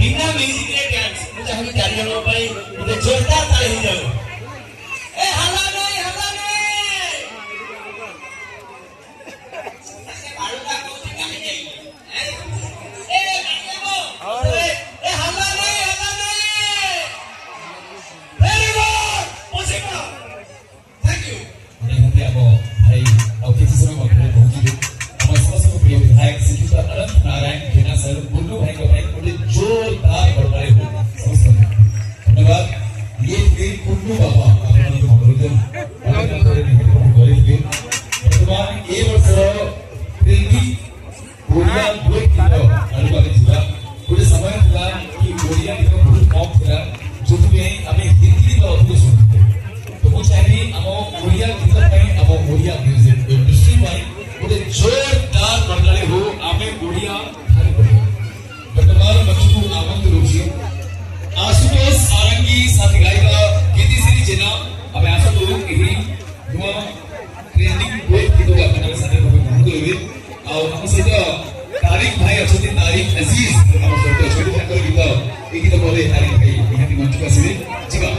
बिना म्यूजिक रे डांस मु चाहि चारि जण पई गोटे जोरदार ताली हो जाऊ ए हल्ला नहीं से बाळुका कोठी काहे जाई ए मानेबो ए हल्ला नहीं वेरी गुड पछिको थैंक यू हमने अब भाई और किसी समय में पहुंची हमारे समस्त प्रिय विधायक श्री अनंत नारायण खेना सर बुल्लू भाई को भाई बड़े जोरदार बड़बड़ाए हो समस्त धन्यवाद। ये फिल्म कुल्लू बाबा आपने जो मनोरंजन वर्तमान ए वर्ष फिल्मी ओडिया दुई किलो अलग जिला पूरे समय था कि ओडिया की बहुत कम था जो तुम्हें हमें हिंदी का अधिक सुनते तो वो चाहिए हम ओडिया कितना कहीं हम ओडिया म्यूजिक इंडस्ट्री में पूरे जोरदार बदलाव हो हमें ओडिया वर्तमान मंच को आमंत्रित रूपी आशुतोष आरंगी साथी गायिका गीति श्री जेना हमें आशा करूं कि नुआ ट्रेंडिंग बहुत गीतों का अपने साथ में बहुत हुए और हम सहित तारिक भाई अच्छे तारिक अजीज हम सहित छोटे छोटे गीत एक गीत बोले तारिक भाई यहाँ मंच को आसिबे जीवा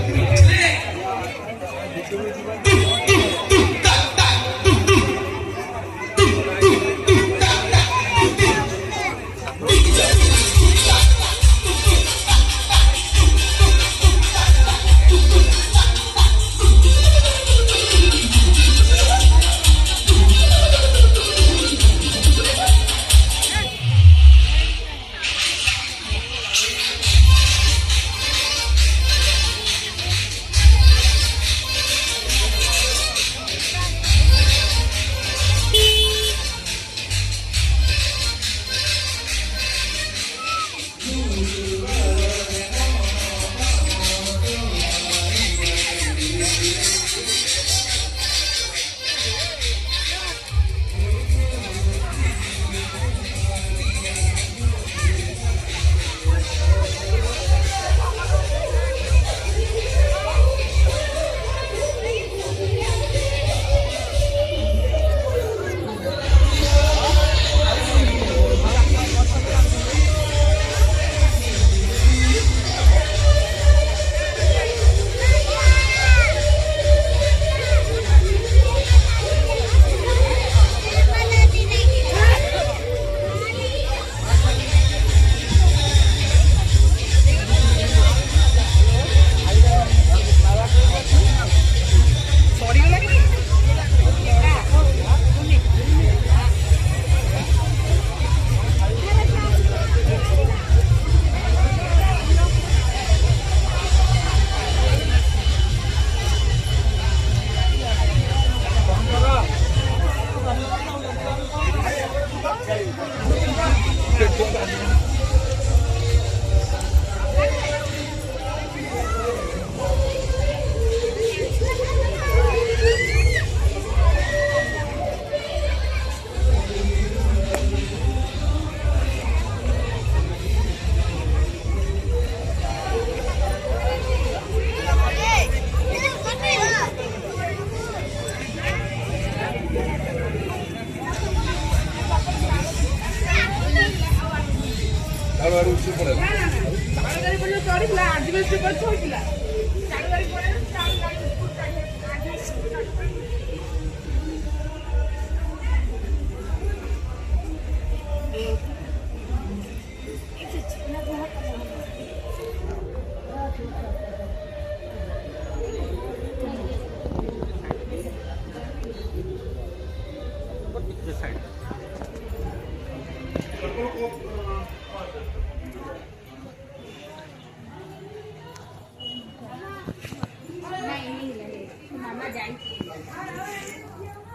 नहीं मामा जाए